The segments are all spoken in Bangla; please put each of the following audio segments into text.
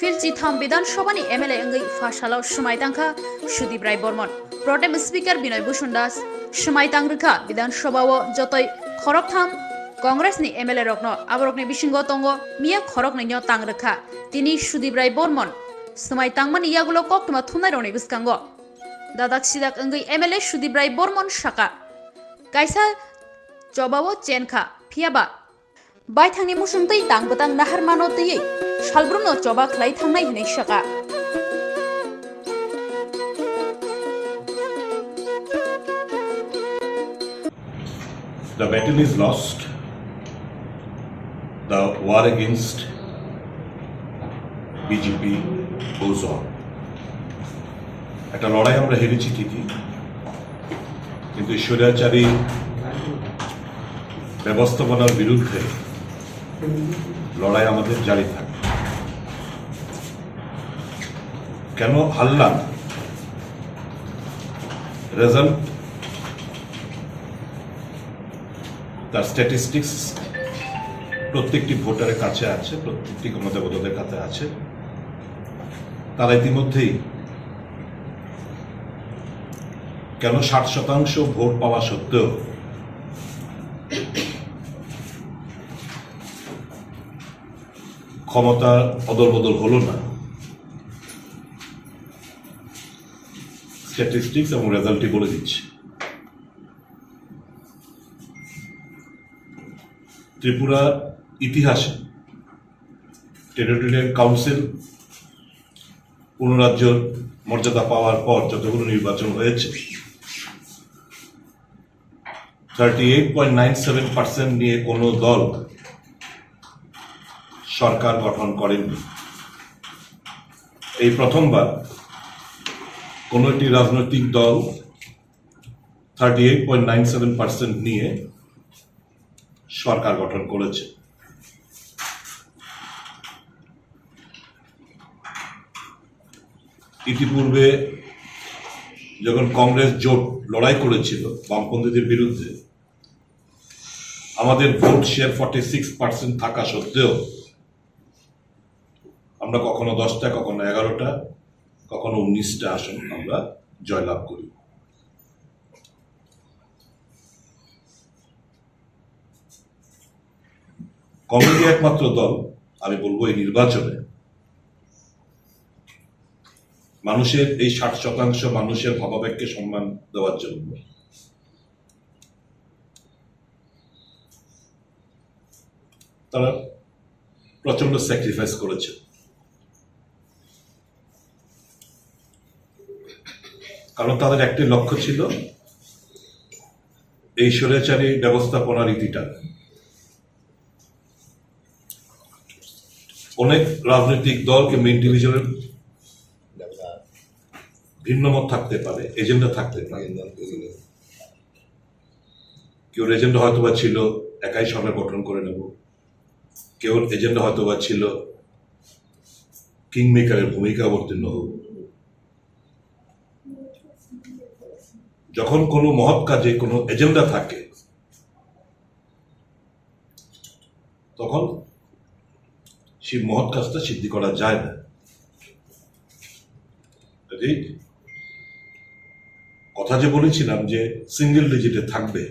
फिलचिथाम विधानसभानि एमएलए अंगै फाशालाव समायतांखा सुदीप राय बर्मन प्रोटेम स्पीकर बिनय भूषण दास समायतांगृखा विधानसभाव जतय खरकथाम कांग्रेसनि एमएलए रकनो आबरकनि बिसिंग तंगो मिया खरकनैनो तांगृखा तिनि सुदीप राय बर्मन समायतांमनि यागुलो कक्तमा थुमनाय रौनि बिस्कांगो दादाक सिदाक अंगै एमएलए सुदीप राय बर्मन शाका कायसा जबावो चेनखा फियाबा बायथांनि मुसुंतै तांबतां नाहार मानोतयै सालब्रुनो जबा खलाय थांनाय हनै शाका The battle is lost. The war against BJP goes on. একটা লড়াই আমরা হেরেছি ঠিকই, কিন্তু স্বৈরাচারী ব্যবস্থাপনার বিরুদ্ধে লড়াই আমাদের জারি থাকবে। কেন হারলাম? রেজাল্ট, তার স্ট্যাটিস্টিক্স প্রত্যেকটি ভোটারের কাছে আছে, প্রত্যেকটি ক্ষমতাবদ্ধদের কাছে আছে। তারা ইতিমধ্যেই কেন 60% ভোট পাওয়া সত্ত্বেও ক্ষমতা অদলবদল হলো না, স্ট্যাটিস্টিক্স এবং রেজাল্টই বলে দিচ্ছে। ত্রিপুরার ইতিহাসে টেরিটোরিয়াল কাউন্সিল পুনরাজ্যর মর্যাদা পাওয়ার পর যতগুলো নির্বাচন হয়েছে 38.97% নিয়ে কোনো দল সরকার গঠন করেননি। এই প্রথমবার কোনো একটি রাজনৈতিক দল 38.97% নিয়ে সরকার গঠন করেছে। ইতিপূর্বে যখন কংগ্রেস জোট লড়াই করেছিল বামপন্থীদের বিরুদ্ধে, আমাদের ভোট শেয়ার 46% থাকা সত্ত্বেও আমরা কখনো 10টা, কখনো 11টা, কখনো 19টা আসন আমরা জয়লাভ করি। কংগ্রেস একমাত্র দল আমি বলবো এই নির্বাচনে মানুষের এই 60% মানুষের ভাবাবেগকে সম্মান দেওয়ার জন্য তারা প্রচন্ড স্যাক্রিফাইস করেছে। কারণ তাদের একটি লক্ষ্য ছিল এই স্বৈরাচারী ব্যবস্থাপনার রীতিটা। অনেক রাজনৈতিক দল কিংবা ইন্ডিভিজুয়াল ভিন্ন মত থাকতে পারে, এজেন্ডা থাকতে পারে। কেউ এজেন্ডা হয়তোবা ছিল একাই সরকার গঠন করে নেব, কেউ এজেন্ডা হয়তোবা ছিল কিং মেকারের ভূমিকা অবতীর্ণ হোক। যখন কোনো মহৎ কাজে কোনো এজেন্ডা থাকে তখন সেই মহৎ কাজটা সিদ্ধি করা যায় না। কথা যে বলেছিলাম যে সিঙ্গেল ডিজিটে থাকবে,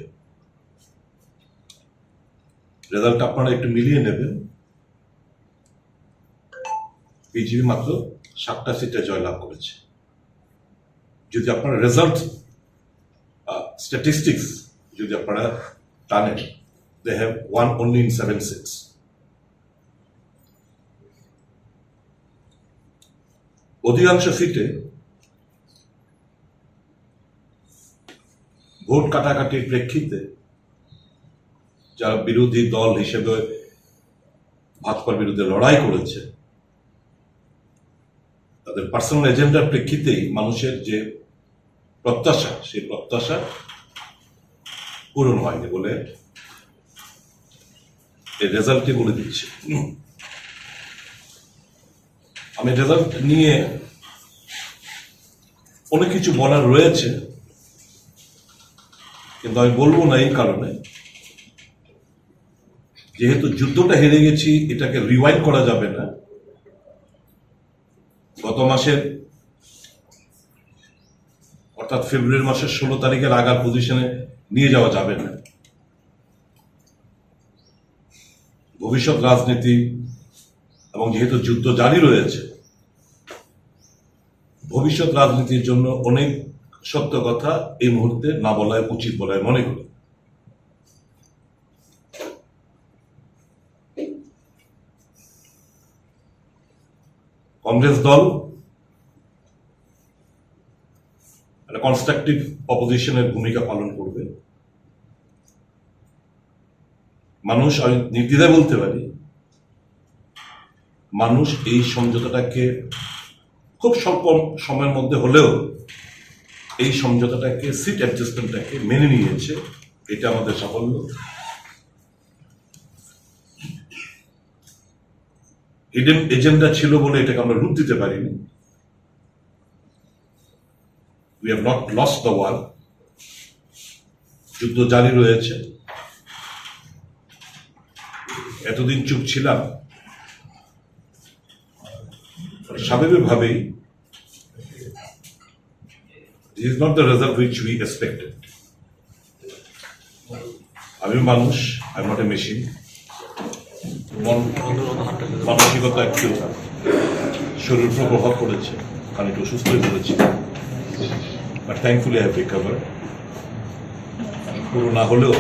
রেজাল্ট আপনারা একটু মিলিয়ে নেবেন। বিজেপি মাত্র 7টা সিটে জয়লাভ করেছে। যদি আপনারা রেজাল্ট স্ট্যাটিস্টিক্স যদি আপনারা টানেন, they have won only in 7 seats. অধিকাংশ সিটে ভোট কাটাকাটির প্রেক্ষিতে যারা বিরোধী দল হিসেবে ভাজপার বিরুদ্ধে লড়াই করেছে তাদের পার্সোনাল এজেন্ডার প্রেক্ষিতেই মানুষের যে প্রত্যাশা, সেই প্রত্যাশা পূরণ হয়নি বলে এই রেজাল্টটি বলে দিচ্ছে। আমি রেজাল্ট নিয়ে অনেক কিছু বলার রয়েছে, কিন্তু আমি বলবো না এই কারণে যেহেতু যুদ্ধটা হেরে গেছি, এটাকে রিওয়াইন্ড করা যাবে না। গত মাসের অর্থাৎ ফেব্রুয়ারি মাসের 16 তারিখের আগার পজিশনে নিয়ে যাওয়া যাবে না। ভবিষ্যৎ রাজনীতি এবং যেহেতু যুদ্ধ জারি রয়েছে, ভবিষ্যৎ রাজনীতির জন্য অনেক সত্য কথা এই মুহূর্তে না বলাই উচিত বলে মনে করি। কংগ্রেস দল একটা কনস্ট্রাকটিভ অপোজিশনের ভূমিকা পালন করবে। মানুষ, আমি নির্দ্বিধায় বলতে পারি, মানুষ এই সমঝোতাটাকে খুব স্বল্প সময়ের মধ্যে হলেও এই সমঝোতাটাকে, সিট অ্যাডজাস্টমেন্টটাকে মেনে নিয়েছে। এটা আমাদের সাফল্য। হিডেন এজেন্ডা ছিল বলে এটাকে আমরা রূপ দিতে পারিনি। We have not lost the war. যুদ্ধ জারি রয়েছে। এতদিন চুপ ছিলাম, স্বাভাবিকভাবেই this is not the result which we expected. আমি মানুষ, I am not a machine. মানসিকতা একটু শরীর উপর প্রভাব পড়েছে, কারণ একটু অসুস্থ হয়ে পড়েছি, but thankfully I have recover. পুরো না হলেও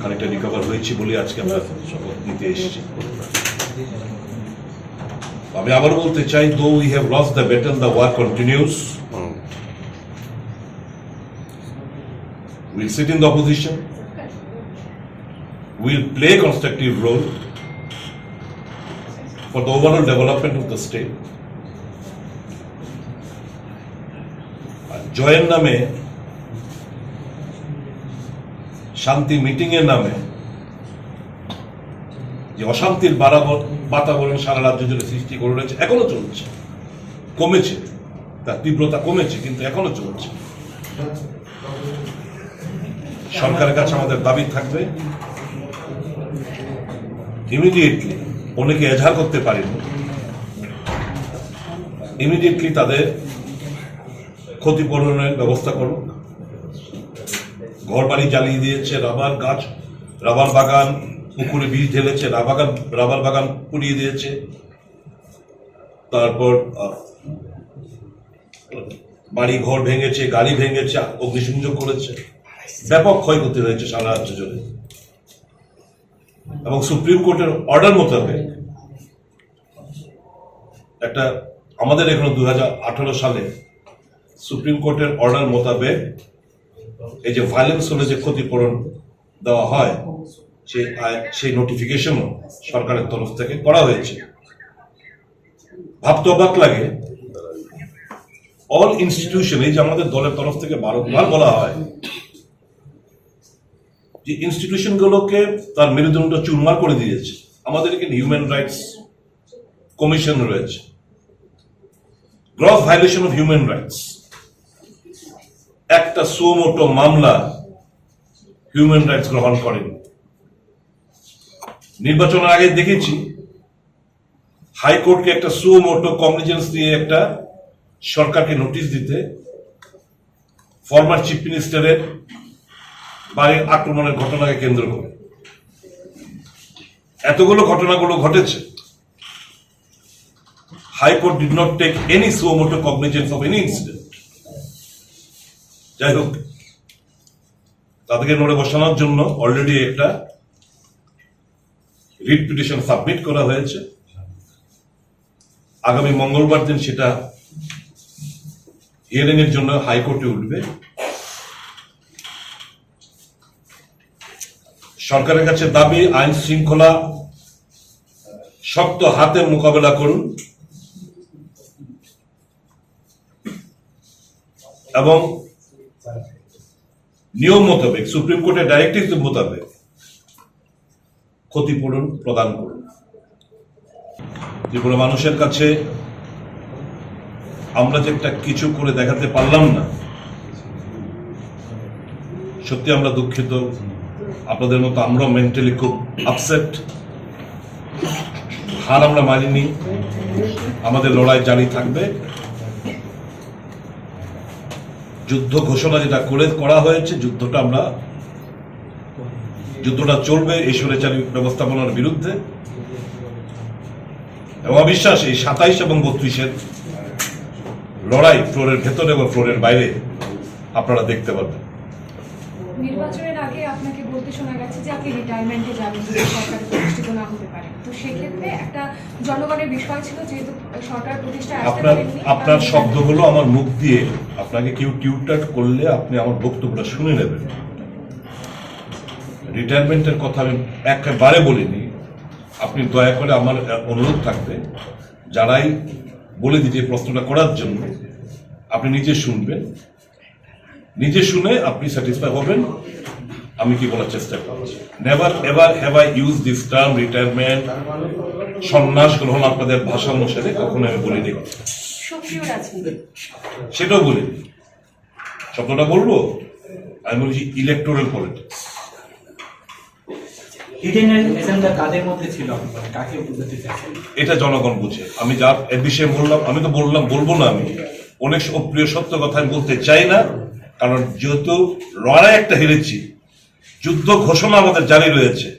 খানিকটা রিকভার হয়েছি বলে আজকে আমরা শপথ নিতে এসেছি। আমি আবার বলতে চাই, though we have lost the battle, the war continues. We'll sit in the opposition. We'll play a constructive role for the overall development of the state. জয়ের নামে, শান্তি মিটিং এর নামে যে অশান্তির বাতাবরণ সারা রাজ্য জুড়ে সৃষ্টি করে রয়েছে, এখনো চলছে। কমেছে, তার তীব্রতা কমেছে, কিন্তু এখনো চলছে। সরকারের কাছে আমাদের দাবি থাকবে, ইমিডিয়েটলি, অনেকে এজাহার করতে পারেনি, ইমিডিয়েটলি তাদের ক্ষতিপূরণের ব্যবস্থা করুক। ঘর বাড়ি জ্বালিয়ে দিয়েছে, রাবার বাগান, পুকুরে বীজ ঢেলেছে, রাবার বাগান পুড়িয়ে দিয়েছে, তারপর বাড়ি ঘর ভেঙেছে, গাড়ি ভেঙেছে, অগ্নিসংযোগ করেছে, ব্যাপক ক্ষয়ক্ষতি হয়েছে সারা রাজ্য জুড়ে। এবং সুপ্রিম কোর্টের অর্ডার মোতাবেক একটা, আমাদের এখনো 2018 সালে সুপ্রিম কোর্টের অর্ডার মোতাবেক এই যে ভায়োলেন্স হলে যে ক্ষতিপূরণ দেওয়া হয়, সেই নোটিফিকেশনও সরকারের তরফ থেকে করা হয়েছে। ভাবতে অবাক লাগে, অল ইনস্টিটিউশন, এই যে আমাদের দলের তরফ থেকে বারবার বলা হয় যে ইনস্টিটিউশন গুলোকে তার মেরুদণ্ড চুরমার করে দিয়েছে। আমাদের এখানে হিউম্যান রাইটস কমিশন রয়েছে, gross violation of human rights, একটা সুমোটো মামলা হিউম্যান রাইটস গ্রহণ করেনি। নির্বাচনের আগে দেখেছি হাইকোর্টকে একটা সুমোটো কগনিজেন্স দিয়ে একটা সরকারকে নোটিশ দিতে, ফরমার চিফ মিনিস্টারের বাড়ির আক্রমণের ঘটনাকে কেন্দ্র করে। এতগুলো ঘটনাগুলো ঘটেছে, high court did not take any suo motu cognizance of any incident. যাই হোক, তাদেরকে নড়ে বসানোর জন্য অলরেডি একটা রিট পিটিশন সাবমিট করা হয়েছে। আগামী মঙ্গলবার দিন সেটা হিয়ারিং এর জন্য হাইকোর্টে উঠবে। সরকারের কাছে দাবি, আইন শৃঙ্খলা শক্ত হাতে মোকাবেলা করুন এবং নিয়ম মোতাবেক, সুপ্রিম কোর্টের ডাইরেক্টিভ মোতাবেক ক্ষতিপূরণ প্রদান করুন। ত্রিপুরা মানুষের কাছে আমরা যে একটা কিছু করে দেখাতে পারলাম না, সত্যি আমরা দুঃখিত। আপনাদের মতো আমরাও মেন্টালি খুব আপসেট। হার আমরা মানিনি, আমাদের লড়াই জারি থাকবে। যুদ্ধ ঘোষণা যেটা করা হয়েছে, যুদ্ধটা চলবে এই স্বৈরাচারী ব্যবস্থাপনার বিরুদ্ধে, এবং অবিশ্বাস এই 27 এবং 32-এর লড়াই ফ্লোরের ভেতরে এবং ফ্লোরের বাইরে আপনারা দেখতে পাবেন। নির্বাচনের আগে আপনাকে বলতে শোনা গেছে যে আপনি রিটায়ারমেন্টে যাবেন যদি সরকার প্রতিষ্ঠিত না হতে পারে। তো সেক্ষেত্রে একটা জনগণের বিষয় ছিল, যেহেতু সরকার প্রতিষ্ঠায় আসতে পারেননি। আপনার শব্দগুলো আমার মুখ দিয়ে আপনাকে কেউ টিউটার করলে আপনি আমার বক্তব্যটা শুনে নেবেন। রিটায়ারমেন্টের কথা আমি একেবারে বলিনি। আপনি দয়া করে আমার অনুরোধ থাকবে, যারাই বলে দিতে প্রশ্নটা করার জন্য আপনি নিজে শুনবেন, নিজে শুনে আপনি স্যাটিসফাই হবেন আমি কি বলার চেষ্টা করছি। Never ever have I use this term retirement, সন্ন্যাস গ্রহণ আপনাদের ভাষা অনুসারে কখনো আমি বলিনি। সক্রিয় রাজনীতি সেটাও বলিনি। শব্দটা বলবো, আমি বলছি ইলেকটোরাল পলিটিক্স। কাদের মধ্যে ছিল, কাকে বুঝাতে চাইছেন? এটা জনগণ বুঝে। আমি যা এর বিষয়ে বললাম, আমি তো বলবো না। আমি অনেক অপ্রিয় সত্য কথা আমি বলতে চাই না, কারণ যেহেতু লড়াই একটা হেরেছি, যুদ্ধ ঘোষণা আমাদের জারি রয়েছে।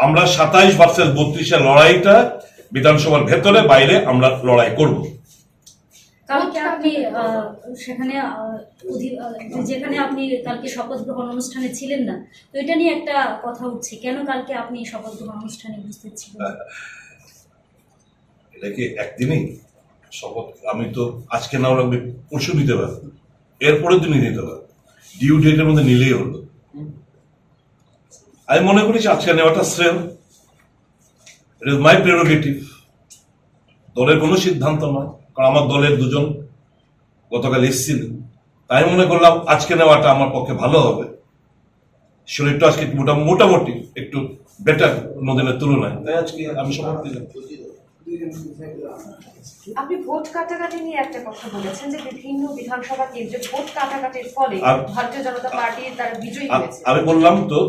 আমরা 27 ভার্সেস 32-এর লড়াইটা বিধানসভার ভেতরে বাইরে আমরা লড়াই করব। কালকে আপনি সেখানে যেখানে আপনি কালকে শপথ গ্রহণ অনুষ্ঠানে ছিলেন না, তো এটা নিয়ে একটা কথা উঠছে, কেন কালকে আপনি শপথ গ্রহণ অনুষ্ঠানে উপস্থিত ছিলেন? এটা কি একদিনই শপথ? আমি তো আজকে না হলে পরশু নিতে পারবো, এরপরের দিনই নিতে পারবো, ডিউ ডেটের মধ্যে নিলেই হলো। আমি মনে করি যে আজকে নেওয়াটা শ্রেয়। ইট ইজ মাই প্রেরোগেটিভ, দলের কোনো সিদ্ধান্ত নয়। কারণ আমার দলের দুজন গতকাল এসেছিলেন, তাই মনে করলাম আজকে নেওয়াটা আমার পক্ষে ভালো হবে। শরীরটা আজকে মোটামুটি একটু বেটার অন্যদিনের তুলনায়, তাই আজকে আমি শপথ দিলাম। আপনি ভোট কাটাকাটি নিয়ে একটা কথা বলেছেন যে বিভিন্ন বিধানসভা কেন্দ্রে ভোট কাটাকাটির ফলে ভারতীয় জনতা পার্টি তারা বিজয়ী হয়েছে। আমি বললাম তো,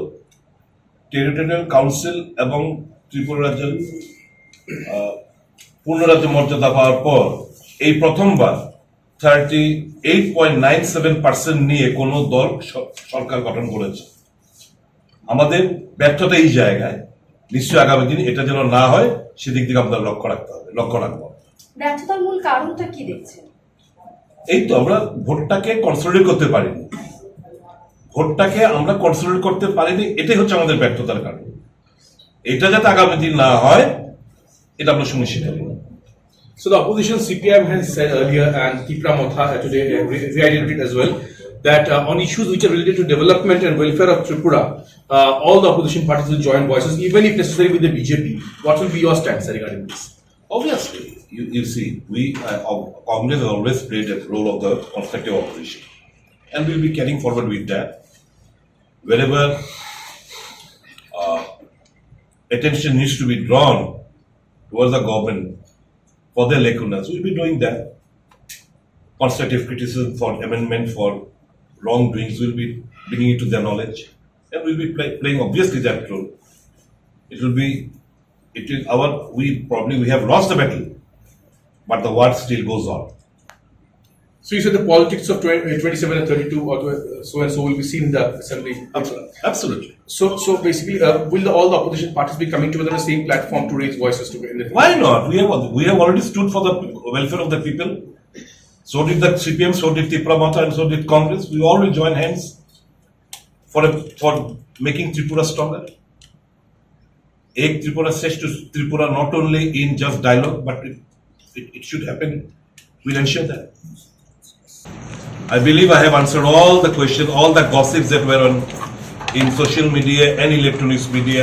টেরিটোরিয়াল কাউন্সিল এবং ত্রিপুরা রাজ্যের পূর্ণ রাজ্য মর্যাদা পাওয়ার পর এই প্রথমবার 38.97% নিয়ে কোন দল সরকার গঠন করেছে। আমাদের ব্যর্থতা এই জায়গায়, নিশ্চয়ই আগামী দিন এটা যেন না হয় সেদিক থেকে আমাদের লক্ষ্য রাখবো। ব্যর্থতার মূল কারণটা কি দেখছেন? এই তো আমরা ভোটটাকে কনসলিডেট করতে পারিনি। এটাই হচ্ছে আমাদের ব্যর্থতার কারণ। এটা যাতে আগামী দিন না হয় এটা আমরা সুনিশ্চিত করি। So the opposition CPIM has said earlier, and Tipra Motha today reiterated as well, that on issues which are related to development and welfare of Tripura, all the opposition parties will join voices, even if necessary with the BJP. What will be your stance regarding this? Obviously, you see, Congress has always played a role of the constructive opposition, and we'll be carrying forward with that. Wherever attention needs to be drawn towards the government for their lacunas, we'll be doing that. Constructive criticism for amendment for wrongdoings, we'll be bringing it to their knowledge, and we'll be playing obviously that role. We have lost the battle, but the war still goes on. So you said the politics of 27 and 32 or so and so will be seen in the assembly. Absolutely. So basically, will all the opposition parties be coming together on the same platform to raise voices together? Why not? We have already stood for the welfare of the people. So did the CPM, so did Tipra Motha, and so did Congress. We all will join hands for making Tripura stronger. Ek Tripura says to Tripura, not only in just dialogue, but it should happen. We'll ensure that. I believe I have answered all the questions, all the gossips that were in social media and electronic media.